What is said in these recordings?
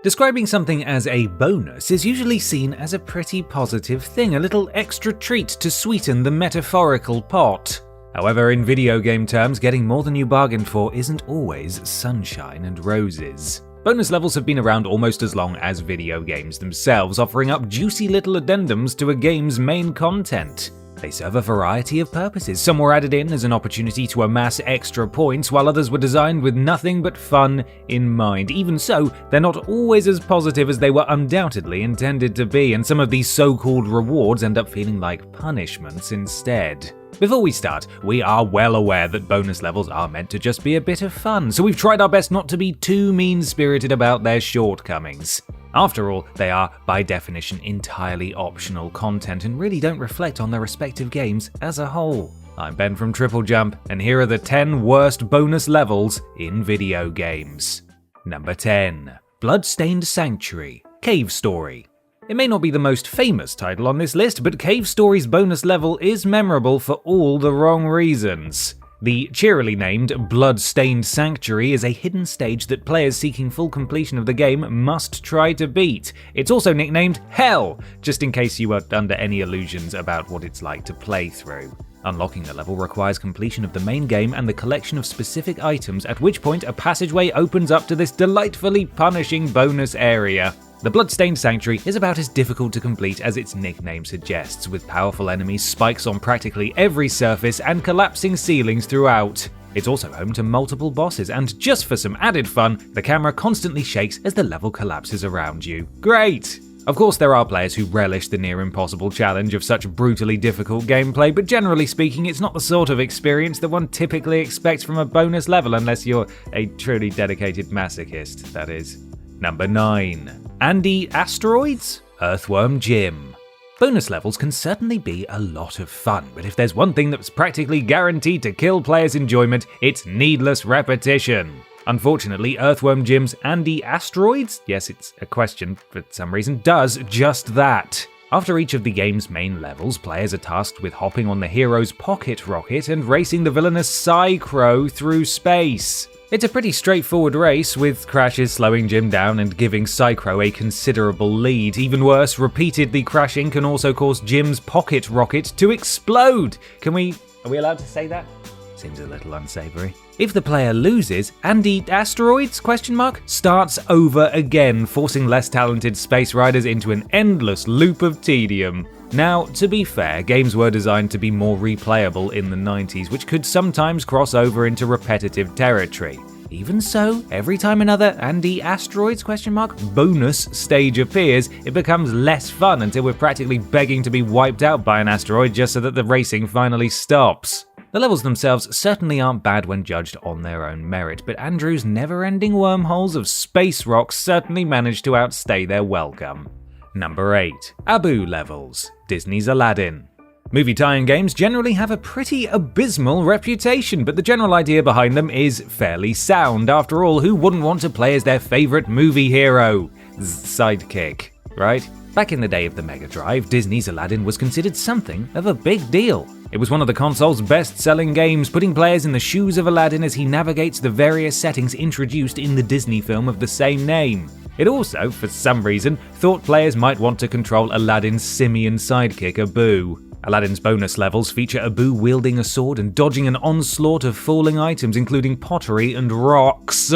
Describing something as a bonus is usually seen as a pretty positive thing, a little extra treat to sweeten the metaphorical pot. However, in video game terms, getting more than you bargained for isn't always sunshine and roses. Bonus levels have been around almost as long as video games themselves, offering up juicy little addendums to a game's main content. They serve a variety of purposes. Some were added in as an opportunity to amass extra points, while others were designed with nothing but fun in mind. Even so, they're not always as positive as they were undoubtedly intended to be, and some of these so-called rewards end up feeling like punishments instead. Before we start, we are well aware that bonus levels are meant to just be a bit of fun, so we've tried our best not to be too mean-spirited about their shortcomings. After all, they are, by definition, entirely optional content and really don't reflect on their respective games as a whole. I'm Ben from TripleJump, and here are the 10 worst bonus levels in video games. Number 10. Bloodstained Sanctuary Cave Story. It may not be the most famous title on this list, but Cave Story's bonus level is memorable for all the wrong reasons. The cheerily named Bloodstained Sanctuary is a hidden stage that players seeking full completion of the game must try to beat. It's also nicknamed Hell, just in case you were under any illusions about what it's like to play through. Unlocking the level requires completion of the main game and the collection of specific items, at which point a passageway opens up to this delightfully punishing bonus area. The Bloodstained Sanctuary is about as difficult to complete as its nickname suggests, with powerful enemies, spikes on practically every surface, and collapsing ceilings throughout. It's also home to multiple bosses, and just for some added fun, the camera constantly shakes as the level collapses around you. Great! Of course, there are players who relish the near-impossible challenge of such brutally difficult gameplay, but generally speaking, it's not the sort of experience that one typically expects from a bonus level unless you're a truly dedicated masochist, that is. Number 9. Andy Asteroids? Earthworm Jim. Bonus levels can certainly be a lot of fun, but if there's one thing that's practically guaranteed to kill players' enjoyment, it's needless repetition. Unfortunately, Earthworm Jim's Andy Asteroids, yes, it's a question for some reason, does just that. After each of the game's main levels, players are tasked with hopping on the hero's pocket rocket and racing the villainous Psy-Crow through space. It's a pretty straightforward race, with crashes slowing Jim down and giving Psy-Crow a considerable lead. Even worse, repeatedly crashing can also cause Jim's pocket rocket to explode. Are we allowed to say that? Seems a little unsavory. If the player loses, Andy Asteroids starts over again, forcing less talented space riders into an endless loop of tedium. Now, to be fair, games were designed to be more replayable in the 90s, which could sometimes cross over into repetitive territory. Even so, every time another Andy Asteroids bonus stage appears, it becomes less fun until we're practically begging to be wiped out by an asteroid just so that the racing finally stops. The levels themselves certainly aren't bad when judged on their own merit, but Andrew's never-ending wormholes of space rocks certainly manage to outstay their welcome. Number 8. Abu levels. Disney's Aladdin. Movie tie-in games generally have a pretty abysmal reputation, but the general idea behind them is fairly sound. After all, who wouldn't want to play as their favorite movie hero? Sidekick, right? Back in the day of the Mega Drive, Disney's Aladdin was considered something of a big deal. It was one of the console's best-selling games, putting players in the shoes of Aladdin as he navigates the various settings introduced in the Disney film of the same name. It also, for some reason, thought players might want to control Aladdin's simian sidekick, Abu. Aladdin's bonus levels feature Abu wielding a sword and dodging an onslaught of falling items, including pottery and rocks.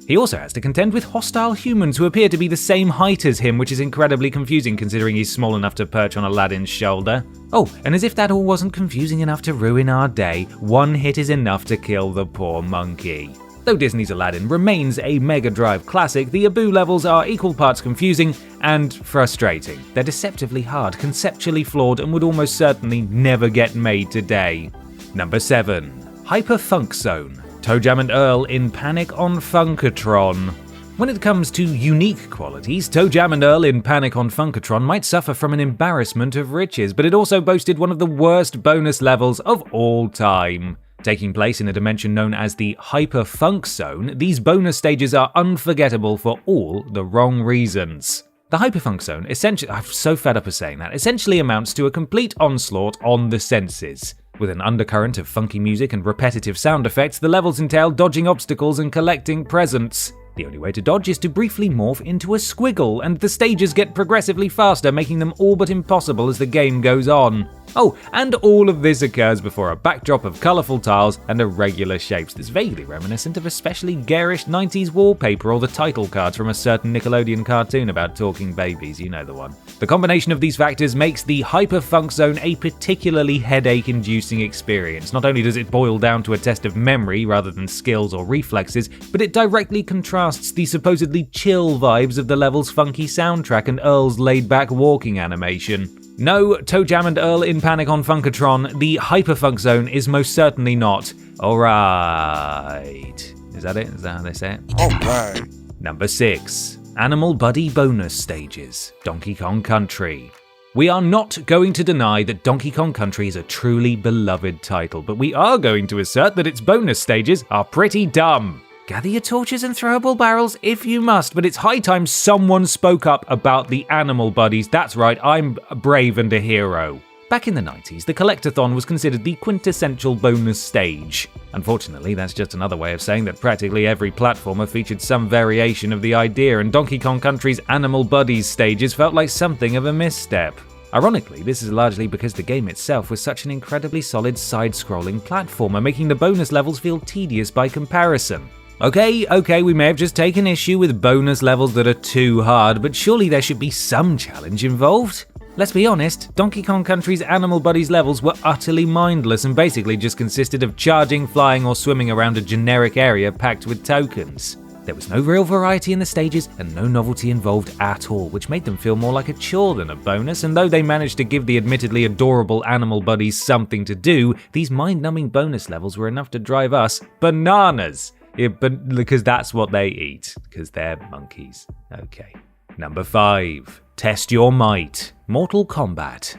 He also has to contend with hostile humans who appear to be the same height as him, which is incredibly confusing considering he's small enough to perch on Aladdin's shoulder. Oh, and as if that all wasn't confusing enough to ruin our day, one hit is enough to kill the poor monkey. Though Disney's Aladdin remains a Mega Drive classic, the Abu levels are equal parts confusing and frustrating. They're deceptively hard, conceptually flawed, and would almost certainly never get made today. Number 7. Hyper Funk Zone. ToeJam and Earl in Panic on Funkatron. When it comes to unique qualities, ToeJam and Earl in Panic on Funkatron might suffer from an embarrassment of riches, but it also boasted one of the worst bonus levels of all time. Taking place in a dimension known as the Hyper Funk Zone, these bonus stages are unforgettable for all the wrong reasons. The Hyper Funk Zone essentially, I'm so fed up of saying that, essentially amounts to a complete onslaught on the senses. With an undercurrent of funky music and repetitive sound effects, the levels entail dodging obstacles and collecting presents. The only way to dodge is to briefly morph into a squiggle, and the stages get progressively faster, making them all but impossible as the game goes on. Oh, and all of this occurs before a backdrop of colourful tiles and irregular shapes that's vaguely reminiscent of especially garish 90s wallpaper or the title cards from a certain Nickelodeon cartoon about talking babies, you know the one. The combination of these factors makes the Hyperfunk Zone a particularly headache-inducing experience. Not only does it boil down to a test of memory rather than skills or reflexes, but it directly contrasts the supposedly chill vibes of the level's funky soundtrack and Earl's laid-back walking animation. No, ToeJam and Earl in Panic on Funkatron, the Hyperfunk Zone is most certainly not. Alright. Is that it? Is that how they say it? Alright. Number 6. Animal Buddy Bonus Stages, Donkey Kong Country. We are not going to deny that Donkey Kong Country is a truly beloved title, but we are going to assert that its bonus stages are pretty dumb. Gather your torches and throwable barrels if you must, but it's high time someone spoke up about the animal buddies. That's right, I'm brave and a hero. Back in the 90s, the Collectathon was considered the quintessential bonus stage. Unfortunately, that's just another way of saying that practically every platformer featured some variation of the idea, and Donkey Kong Country's Animal Buddies stages felt like something of a misstep. Ironically, this is largely because the game itself was such an incredibly solid side-scrolling platformer, making the bonus levels feel tedious by comparison. Okay, we may have just taken issue with bonus levels that are too hard, but surely there should be some challenge involved. Let's be honest, Donkey Kong Country's Animal Buddies levels were utterly mindless and basically just consisted of charging, flying, or swimming around a generic area packed with tokens. There was no real variety in the stages and no novelty involved at all, which made them feel more like a chore than a bonus, and though they managed to give the admittedly adorable Animal Buddies something to do, these mind-numbing bonus levels were enough to drive us bananas. But because that's what they eat, because they're monkeys. Okay. Number 5. Test Your Might, Mortal Kombat.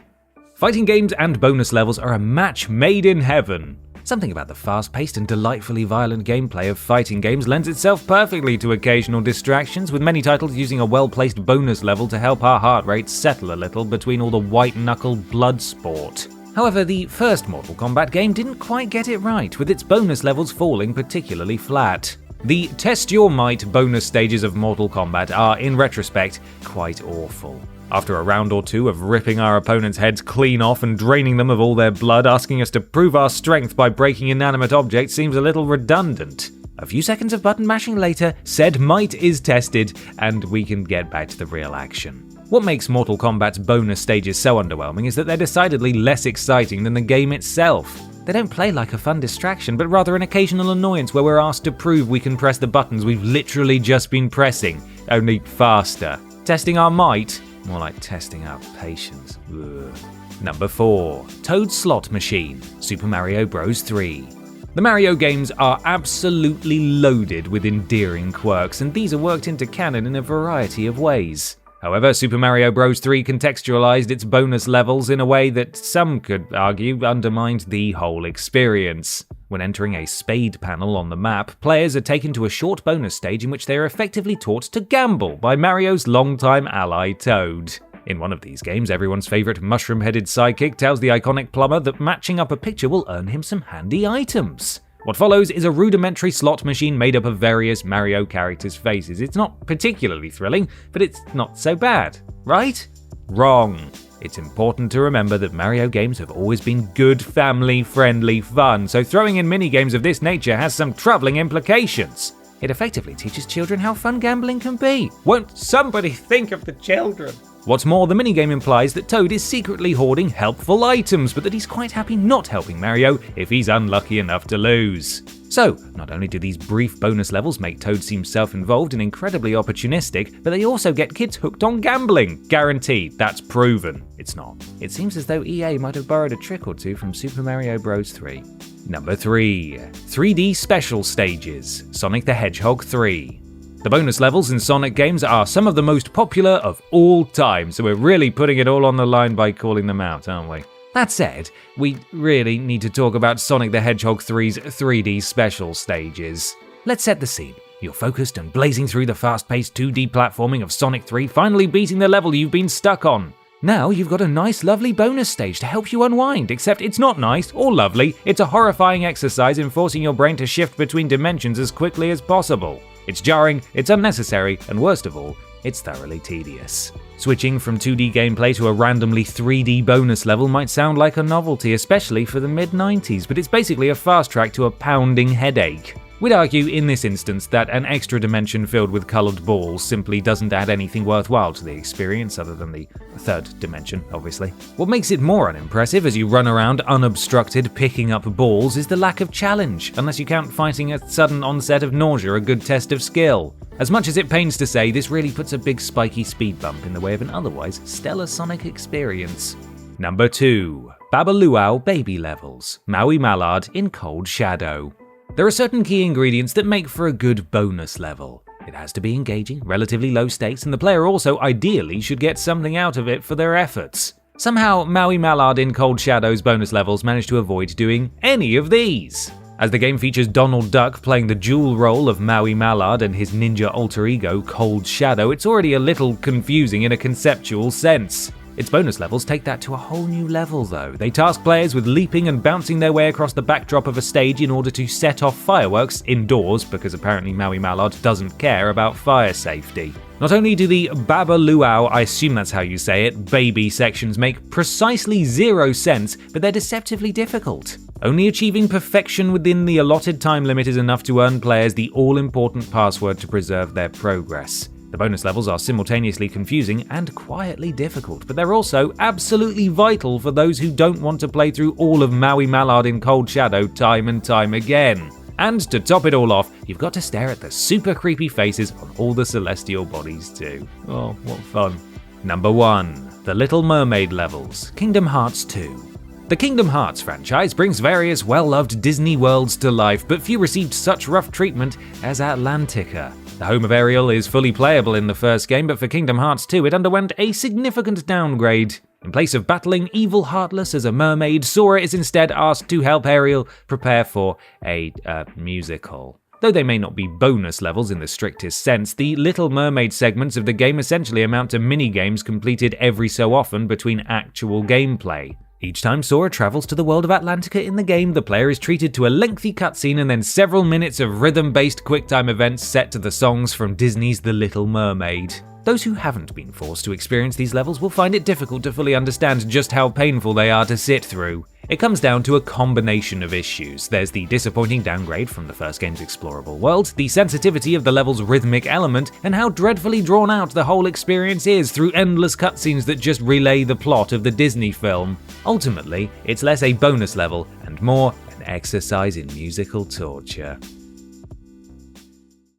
Fighting games and bonus levels are a match made in heaven. Something about the fast-paced and delightfully violent gameplay of fighting games lends itself perfectly to occasional distractions, with many titles using a well-placed bonus level to help our heart rate settle a little between all the white-knuckle blood sport. However, the first Mortal Kombat game didn't quite get it right, with its bonus levels falling particularly flat. The Test Your Might bonus stages of Mortal Kombat are, in retrospect, quite awful. After a round or two of ripping our opponents' heads clean off and draining them of all their blood, asking us to prove our strength by breaking inanimate objects seems a little redundant. A few seconds of button mashing later, said might is tested, and we can get back to the real action. What makes Mortal Kombat's bonus stages so underwhelming is that they're decidedly less exciting than the game itself. They don't play like a fun distraction, but rather an occasional annoyance where we're asked to prove we can press the buttons we've literally just been pressing, only faster. Testing our might? More like testing our patience. Ugh. Number 4. Toad Slot Machine, Super Mario Bros. 3. The Mario games are absolutely loaded with endearing quirks, and these are worked into canon in a variety of ways. However, Super Mario Bros. 3 contextualized its bonus levels in a way that some could argue undermined the whole experience. When entering a spade panel on the map, players are taken to a short bonus stage in which they are effectively taught to gamble by Mario's longtime ally Toad. In one of these games, everyone's favorite mushroom-headed sidekick tells the iconic plumber that matching up a picture will earn him some handy items. What follows is a rudimentary slot machine made up of various Mario characters' faces. It's not particularly thrilling, but it's not so bad, right? Wrong. It's important to remember that Mario games have always been good, family-friendly fun, so throwing in minigames of this nature has some troubling implications. It effectively teaches children how fun gambling can be. Won't somebody think of the children? What's more, the minigame implies that Toad is secretly hoarding helpful items, but that he's quite happy not helping Mario if he's unlucky enough to lose. So, not only do these brief bonus levels make Toad seem self-involved and incredibly opportunistic, but they also get kids hooked on gambling. Guaranteed, that's proven. It's not. It seems as though EA might have borrowed a trick or two from Super Mario Bros. 3. Number 3. 3D Special Stages, Sonic the Hedgehog 3. The bonus levels in Sonic games are some of the most popular of all time, so we're really putting it all on the line by calling them out, aren't we? That said, we really need to talk about Sonic the Hedgehog 3's 3D special stages. Let's set the scene. You're focused and blazing through the fast-paced 2D platforming of Sonic 3, finally beating the level you've been stuck on. Now you've got a nice, lovely bonus stage to help you unwind, except it's not nice or lovely, it's a horrifying exercise in forcing your brain to shift between dimensions as quickly as possible. It's jarring, it's unnecessary, and worst of all, it's thoroughly tedious. Switching from 2D gameplay to a randomly 3D bonus level might sound like a novelty, especially for the mid-90s, but it's basically a fast track to a pounding headache. We'd argue in this instance that an extra dimension filled with coloured balls simply doesn't add anything worthwhile to the experience other than the third dimension, obviously. What makes it more unimpressive as you run around unobstructed picking up balls is the lack of challenge, unless you count fighting a sudden onset of nausea a good test of skill. As much as it pains to say, this really puts a big spiky speed bump in the way of an otherwise stellar Sonic experience. Number 2. Babaluau Baby Levels, Maui Mallard in Cold Shadow. There are certain key ingredients that make for a good bonus level. It has to be engaging, relatively low stakes, and the player also ideally should get something out of it for their efforts. Somehow, Maui Mallard in Cold Shadow's bonus levels managed to avoid doing any of these. As the game features Donald Duck playing the dual role of Maui Mallard and his ninja alter ego Cold Shadow, it's already a little confusing in a conceptual sense. Its bonus levels take that to a whole new level though. They task players with leaping and bouncing their way across the backdrop of a stage in order to set off fireworks indoors, because apparently Maui Mallard doesn't care about fire safety. Not only do the Babaluau, I assume that's how you say it, baby sections make precisely zero sense, but they're deceptively difficult. Only achieving perfection within the allotted time limit is enough to earn players the all-important password to preserve their progress. The bonus levels are simultaneously confusing and quietly difficult, but they're also absolutely vital for those who don't want to play through all of Maui Mallard in Cold Shadow time and time again. And to top it all off, you've got to stare at the super creepy faces on all the celestial bodies too. Oh, what fun. Number 1. The Little Mermaid Levels, Kingdom Hearts 2. The Kingdom Hearts franchise brings various well-loved Disney worlds to life, but few received such rough treatment as Atlantica. The home of Ariel is fully playable in the first game, but for Kingdom Hearts 2 it underwent a significant downgrade. In place of battling evil Heartless as a mermaid, Sora is instead asked to help Ariel prepare for a musical. Though they may not be bonus levels in the strictest sense, the Little Mermaid segments of the game essentially amount to mini-games completed every so often between actual gameplay. Each time Sora travels to the world of Atlantica in the game, the player is treated to a lengthy cutscene and then several minutes of rhythm-based QuickTime events set to the songs from Disney's The Little Mermaid. Those who haven't been forced to experience these levels will find it difficult to fully understand just how painful they are to sit through. It comes down to a combination of issues. There's the disappointing downgrade from the first game's explorable world, the sensitivity of the level's rhythmic element, and how dreadfully drawn out the whole experience is through endless cutscenes that just relay the plot of the Disney film. Ultimately, it's less a bonus level and more an exercise in musical torture.